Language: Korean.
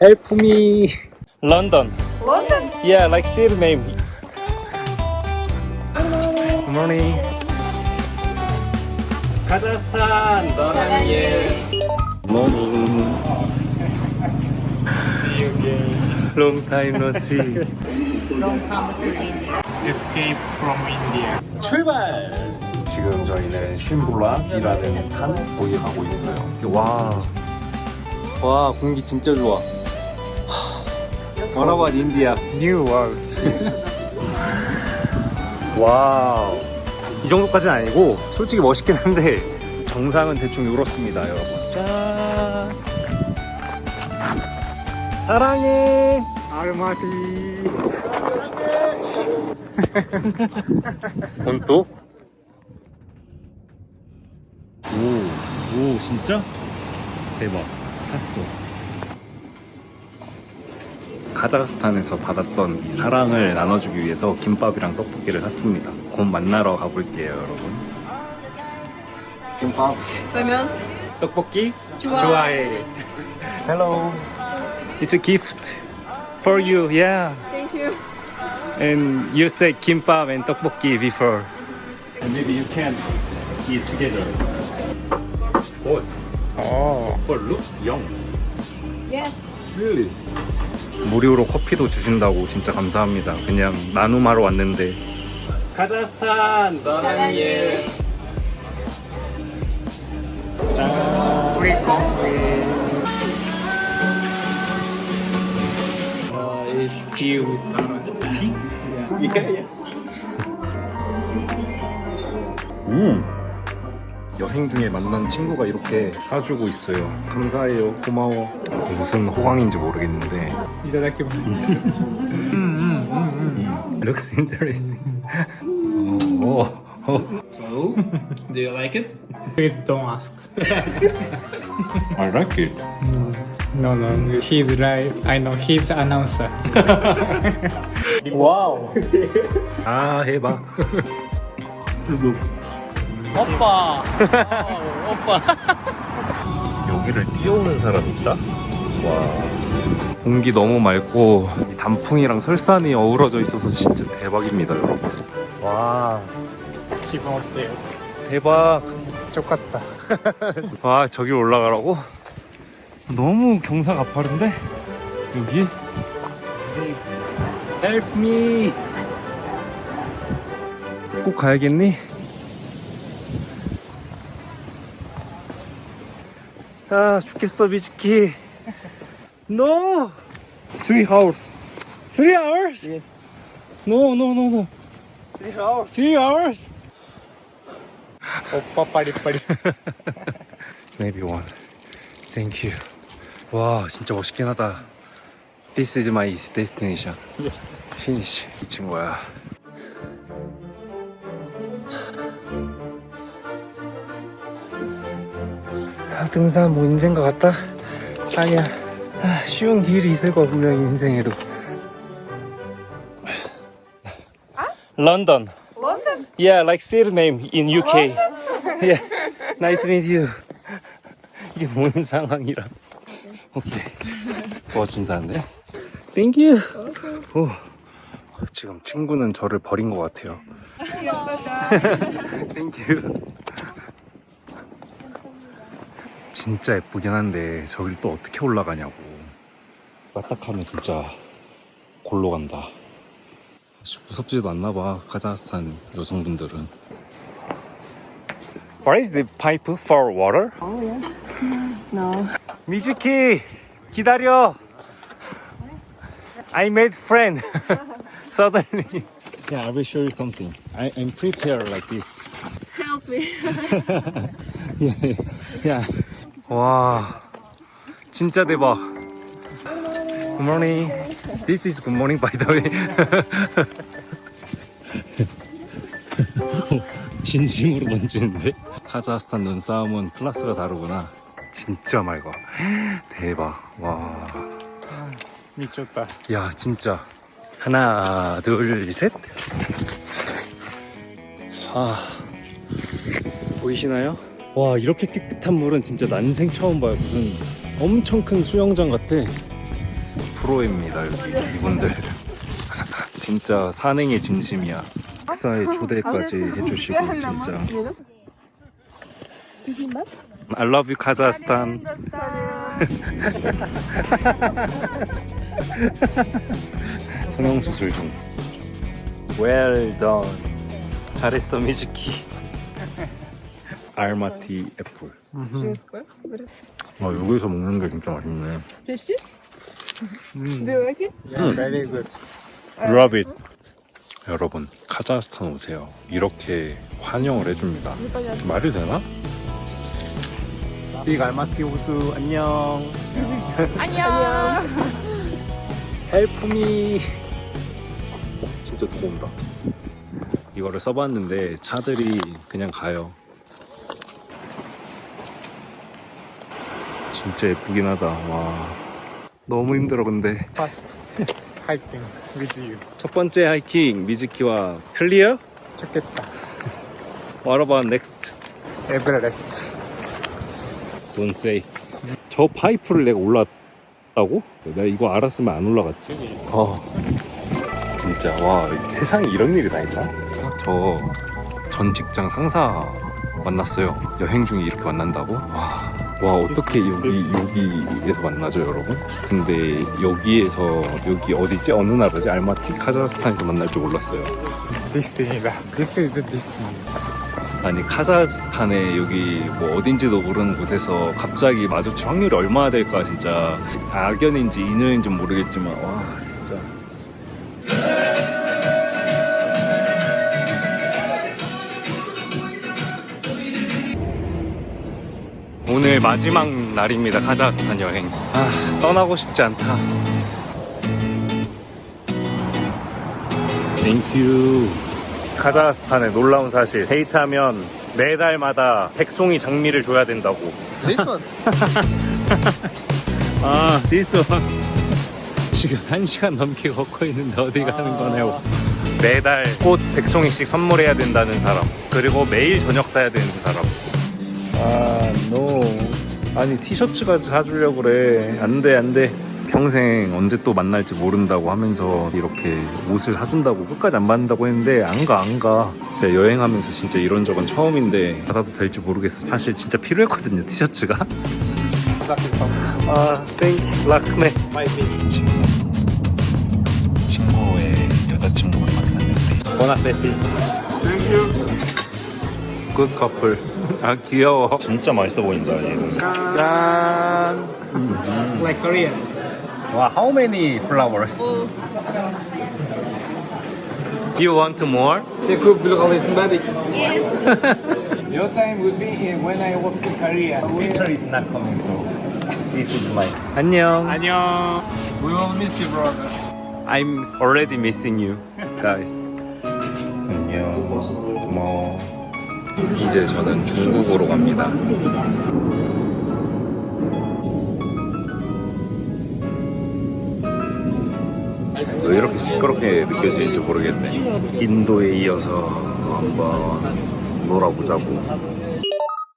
Help me. London. London? Yeah, like city name. Good morning. Kazakhstan. Good morning. See you again. Long time no see. Don't come to India. Escape from India. 출발! 지금 저희는 쉼블락이라는 산 거기 가고 있어요. 와, 공기 진짜 좋아. What about India? New world. 와우. 이 정도까지는 아니고 솔직히 멋있긴 한데 정상은 대충 이렇습니다, 여러분. 짠. 사랑해. Almaty. 본또? 오, 진짜? 대박. 샀어. 카자흐스탄에서 받았던 이 사랑을 나눠주기 위해서 김밥이랑 떡볶이를 샀습니다. 곧 만나러 가볼게요, 여러분. 김밥. 그러면 떡볶이? 좋아해. Hello. It's a gift for you, yeah. Thank you. And you said kimbap and tteokbokki before. And maybe you can eat together. Both. Oh. But looks young. Yes. Really? 무료로 커피도 주신다고 진짜 감사합니다. 그냥 나눔하러 왔는데. 카자흐스탄 사랑해. 짠. Free coffee. It's tea with taro. Tea? Yeah. 여행 중에 만난 친구가 이렇게 사주고 있어요. 감사해요. 고마워. 무슨 호강인지 모르겠는데. いただきます。 Looks interesting. 오. So, do you like it? Please don't ask. I like it. No, he's right. I know he's announcer. 와우. 아, 해봐. 오빠. 오빠. 여기를 뛰어오는 사람이 있다? 와. 공기 너무 맑고 이 단풍이랑 설산이 어우러져 있어서 진짜 대박입니다, 여러분. 와, 기분 어때요? 대박. 좋겠다. 와, 저기 올라가라고? 너무 경사 가파른데? 여기? Help me. 꼭 가야겠니? 아, 죽겠어, 미즈키. No! 3 hours. 3 hours? Yes. No. 3 hours. 3 hours? 오빠 빠리빠리. Maybe one. Thank you. 와, 진짜 멋있긴 하다. This is my destination. Finish. 이 친구야. 등산 뭐 인생 것 같다? 아니야. 쉬운 길이 있을 거야, 분명히 인생에도. London. London? Yeah, like city name in UK. Yeah, nice to meet you. 이게 뭔 상황이라. 오케이. 도와준다는데? Thank you. 오, 지금 친구는 저를 버린 것 같아요. Thank you. 진짜 예쁘긴 한데 저길 또 어떻게 올라가냐고. 까딱하면 진짜 골로 간다. 무섭지도 않나 봐, 카자흐스탄 여성분들은. What is the pipe for water? Oh yeah. No. 미즈키 기다려. I made friend suddenly. Yeah, I will show you something. I'm prepared like this. Help me. Yeah. 와, 진짜 대박. Good morning. This is good morning by the way. 진심으로 던지는데? 카자흐스탄 눈싸움은 클래스가 다르구나. 진짜 맑아. 대박. 와. 미쳤다. 야, 진짜. 하나, 둘, 셋. 아, 보이시나요? 와, 이렇게 깨끗한 물은 진짜 난생 처음 봐요. 무슨 엄청 큰 수영장 같아. 프로입니다 여기 이분들. 진짜 산행의 진심이야. 식사에 초대까지 해주시고 진짜. I love you 카자흐스탄. 성형수술 중. Well done. 잘했어 미즈키. 알마티 애플. 여기서 먹는 게 진짜 맛있네. Tasty? Do you like it? Very good. Love it. 여러분 카자흐스탄 오세요. 이렇게 환영을 해줍니다. 말이 되나? 빅 알마티 호수 안녕. 안녕. Help me. 진짜 누구 온다. 이거를 써봤는데 차들이 그냥 가요. 진짜 예쁘긴 하다. 와 너무 힘들어 근데. Fast hiking with you. 첫 번째 하이킹 미즈키와 클리어? 좋겠다. What about next? Everest. Don't say. 저 파이프를 내가 올랐다고? 내가 이거 알았으면 안 올라갔지. 진짜 와 세상에 이런 일이 다 있나? 저 전 직장 상사 만났어요. 여행 중에 이렇게 만난다고? 와 어떻게 여기에서 만나죠 여러분? 근데 여기에서 여기 어디지? 어느 나라지? 알마티? 카자흐스탄에서 만날 줄 몰랐어요. Destiny다. This is the destiny. 아니 카자흐스탄에 여기 뭐 어딘지도 모르는 곳에서 갑자기 마주칠 확률이 얼마나 될까 진짜. 악연인지 인연인지 모르겠지만 와 진짜. 오늘 마지막 날입니다. 카자흐스탄 여행. 떠나고 싶지 않다. 땡큐. 카자흐스탄의 놀라운 사실. 데이트하면 매달마다 백송이 장미를 줘야 된다고. This one. this one. 지금 1시간 넘게 걷고 있는데 어디 가는 거네요. 매달 꽃 백송이씩 선물해야 된다는 사람. 그리고 매일 저녁 사야 되는 사람. no. 아니 티셔츠가 사주려고 그래. 안돼. 평생 언제 또 만날지 모른다고 하면서 이렇게 옷을 사준다고 끝까지 안 받는다고 했는데 안 가. 제가 여행하면서 진짜 이런 적은 처음인데 받아도 될지 모르겠어. 사실 진짜 필요했거든요 티셔츠가. 땡큐 락네. 친구의 여자친구를 만났는데 보나페티. 굿 커플. 귀여워. 진짜 맛있어 보인다 얘는. 짠. Like Korea. 와, how many flowers? You want more? C'est cool, vous le rendez sympathique. Yes. Your time would be when I was in Korea. Future is not coming, so this is mine. 안녕. 안녕. We will miss you, brother. I'm already missing you, guys. 안녕. 고마워. 이제 저는 중국으로 갑니다. 왜 이렇게 시끄럽게 느껴질지 모르겠네. 인도에 이어서 한번 놀아보자고.